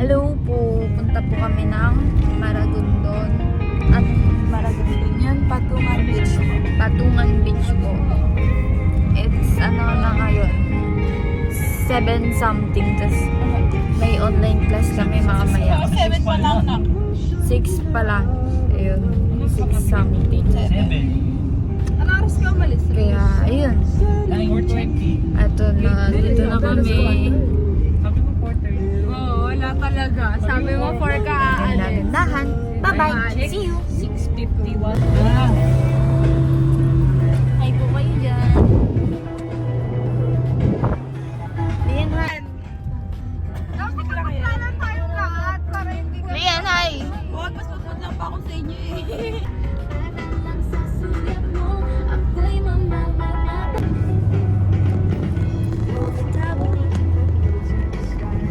Hello po, punta po kami ng Maragondon. Maragondon yun? Patungan Beach. Patungan Beach po. It's ano na ngayon, 7 something. Tas may online class kami mamaya. 7 pa lang na. 6 pa lang. Ayun, 6 something. 7. Ano oras ka umalis? Kaya, ayun. 9:20. Ato na, dito na kami. Sabi ko 4:30. Oo, wala talaga. Sabi mo 4 ka aalis. Nagandahan. Bye-bye. See you. 6:51. Hi po kayo dyan. Lian, hi. Tapos lang kaya. Paano tayong lahat para hindi ka... Lian, hi. Huwag, mas mapot lang pa ako sa inyo eh.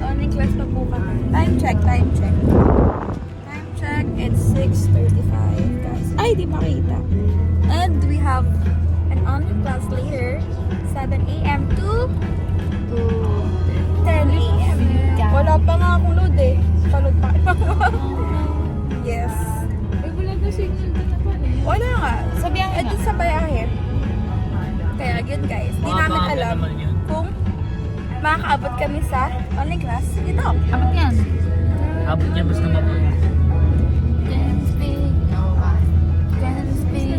Online class pa po kami. Time check. Time check, it's 6:35 guys. Ay, di makita. And we have an online class later, 7 a.m. to 10 a.m. Wala pa nga akong load eh. Palod pa. Yes. Wala na signal ka na pa eh. Wala nga. Sabihan ka din sa bayahe. Kaya yun guys, di namin alam kung makakaabot kami sa online class dito. Abot yan. Abot niya basta mapunta. Can speak, no I can speak.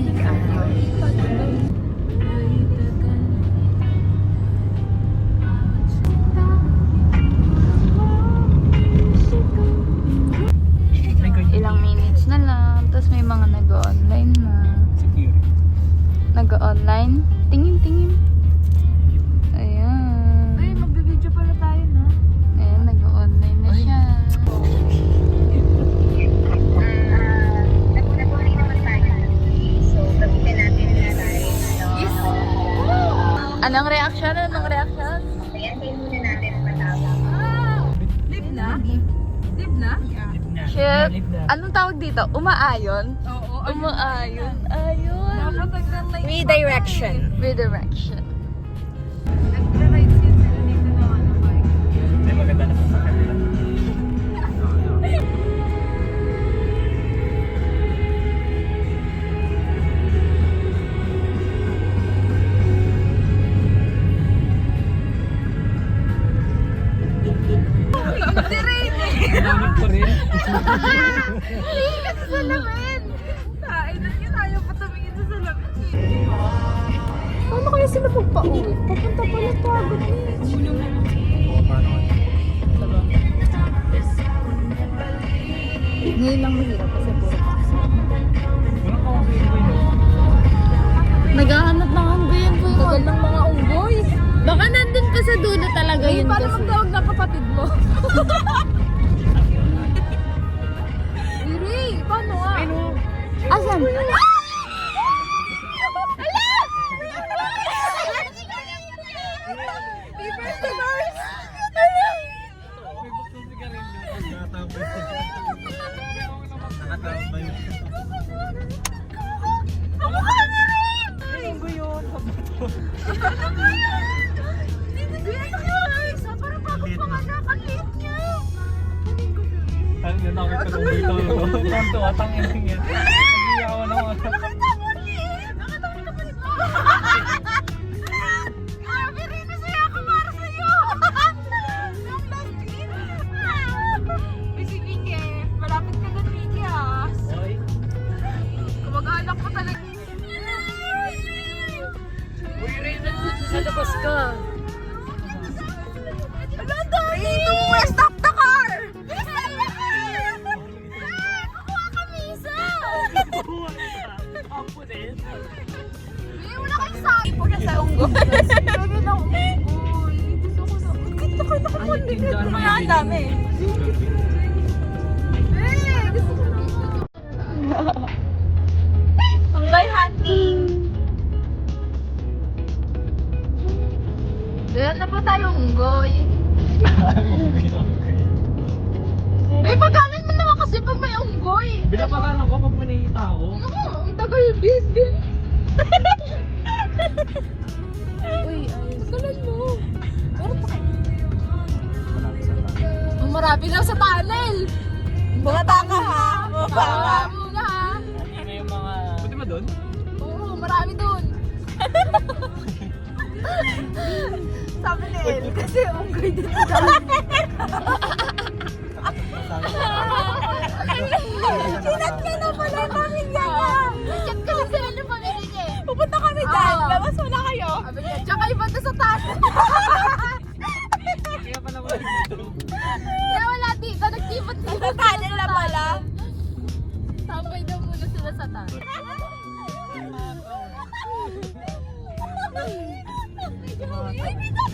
Ilang minutes na lang, tapos may mga nag-online na. Secure. Nag-online? Tingin. Ayan. Ay, magbibideo pala tayo na. Ayan, nag-online na siya. Nag-uwi naman tayo. So, gamitin natin na live. Yes! Anong reaction? Ayan, kayo muna natin ang matawag. Live na? Live na? Shit. Anong tawag dito? Umaayon? Oo. Umaayon. Ayun. Redirection. Redirection. Nag-ride sila dito na ano ba? Hindi maganda na sa kanila. Nanonood ko rin. Kasi salamin! Tain na yun, ayaw pa tumingin sa salamin. Paano kaya sila magpa-uwi? Papunta pala pagod eh. Oo, paano? Ngayon lang mahirap kasi puro paksa. Walang kawag-iwin. Naghahanap ng hanggayan po Tagal yun. ng mga unggoy. Baka nandun pa sa dulo talaga Ay, yun paano kasi. magtawag ng kapatid mo? Iri, paano nga? Asan? Papers to Mars! May buktong sigarilyo. Nakatambay. Ay, unggoy yun. Parang bagong panganak, ang liit niya. Ang yun ako ito unggoy ito. Tonto, atang yun yan. Hindi ako na mga. Nakita mo, liit! Nakita mo yung kapatid mo! Grabe rin, nasaya ako para sa'yo! Yung lastin! Uy, si Kike, malapit ka doon, Kike, ah. Oy. Kumag-anak ko talaga. Uy, Ray, sa labas ka. Ano to? Dito mo, stop the car! Kukuha kami isa! Apo din. Wala kang sabi po na sa unggoy. Lagi na unggoy. Gusto ko na. Gusto ko na kapundi. Kaya ang dami. Gusto ko na. Unggoy hunting. Doon na po tayo unggoy. Eh, pagkanan mo naman kasi pag may unggoy. Binapakan ako pag may tao. Ang tagal yung bis. Uy, ayos. Tagalan mo. Meron pa kayo. Malapit sa tayo. Ang marami Sabi lang sa tunnel. Bumaba ka ha. Bumaba ka. Muna ha. Hindi na yung mga... Pwede ba doon? Oo, marami dun. Sabi ni El. Kasi unggoy dito. Sinat ka na pala yung pamilya niya. Chat kasi sila ng pamilya niya eh. Pupunta kami dyan. Oo. Labas wala kayo. Sabi niya, tsaka iba to sa tunnel. Kaya pala wala dito. Kaya wala dito, nagtipot-tipot Sa tunnel na pala. Tambay daw muna sila sa tunnel.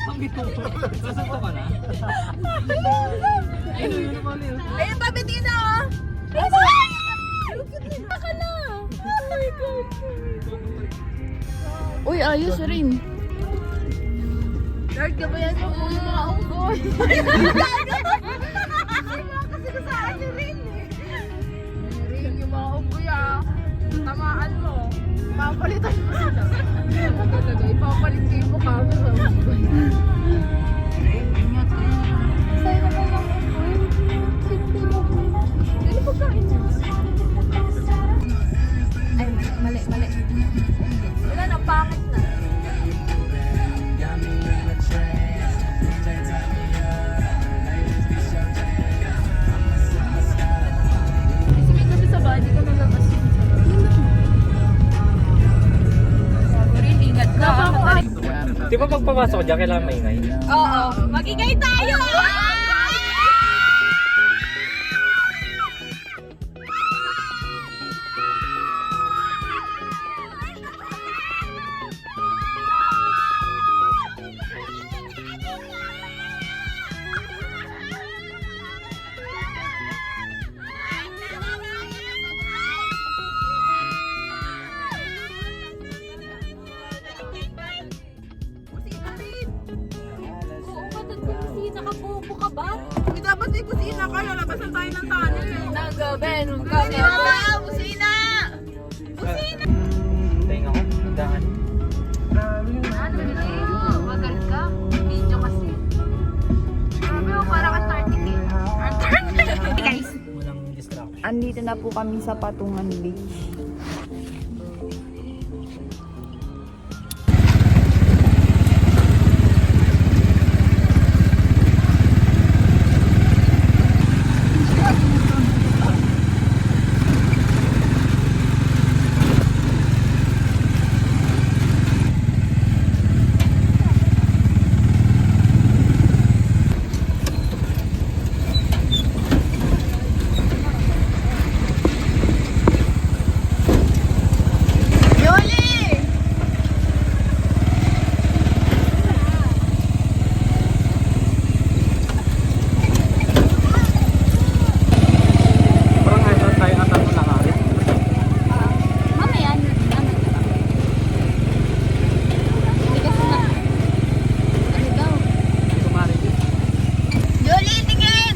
Ang bituto. Nasaan ka na? Ayun, yun naman yun. Ayun pa, Bettina oh. Baka na. Uy, ayos rin. Lord, gabayan mo po yung mga unggoy. Kasi ko sa akin rin eh. Ring yung mga unggoy ah. Tamaan mo. Papalitan mo sila. Talaga, ipapalit ko yung mukha mo sa unggoy. Sa'yo na lang ang unggoy. Simple mo. Dili po kain niya. Ay, mali. Wala na, pangit na. Kasi may gabi sa body ko nalabas yun. Rin, ingat ka. Di ba pagpapasok dyan, kailangan maingay? Oo, magigay tayo! Nakapupo ka ba? Hindi dapat may kusina ka, lalabasan tayo ng tunnel eh. Nagabi, nung Kusina gabi. ba? Kusina! Tayo ako, nandahan. Ano yun? Magal ka. Video kasi. Grabe mo, para ka starting eh. Guys, Walang distraction. andito na po kami sa Patungan Beach. Parang ngayon tayo atang malakari. Mamaya, hindi kasi na. Ano daw? Sumari din. Jolie, tingin!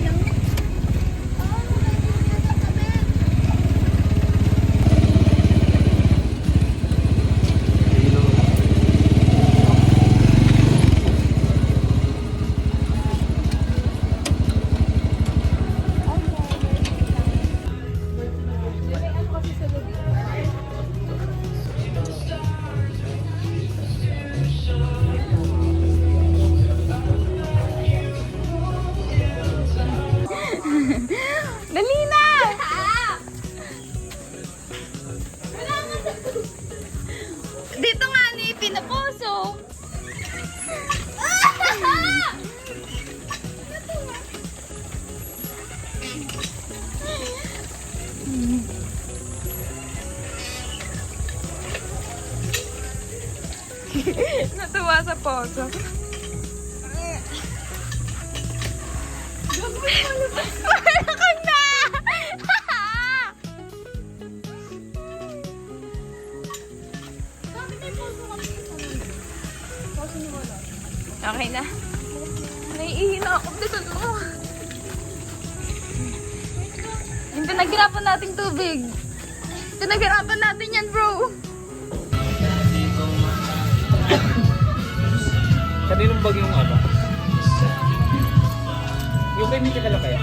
Dali na! Dito nga ni pinapuso. Natuwa sa poso. Wala ka na! Okay na. Naiihi na ako. Bilisan mo. Yung pinaghirapan nating tubig. Pinaghirapan natin yan, bro. Kaninong bag yung ano? Yung may may kadala kayo?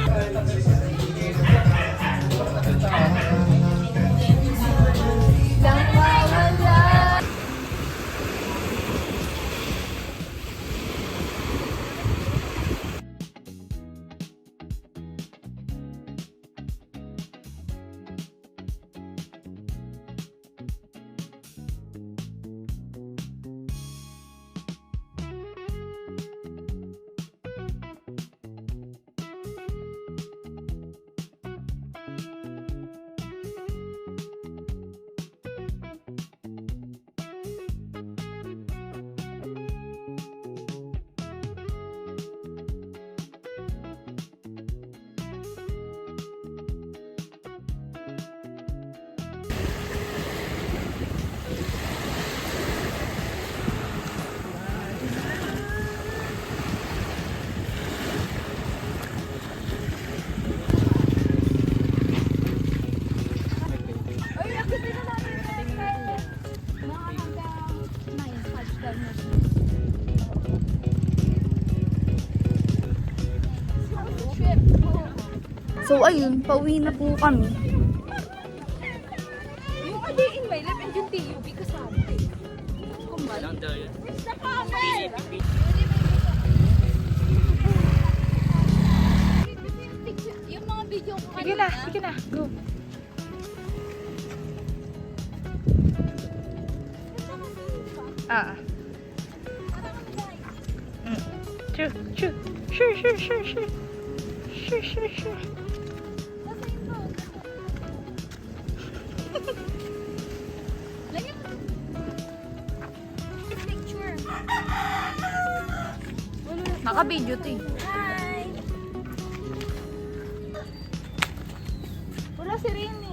So ayun, pauwi na po kami. Yung a day in my life and yung TUB kasama. Kumbay. Where's the camera? Yung mga video ko kanina. Sige na, go. Ah. Sure. Picture. Naka-video to eh. Hi! Wala si Rini.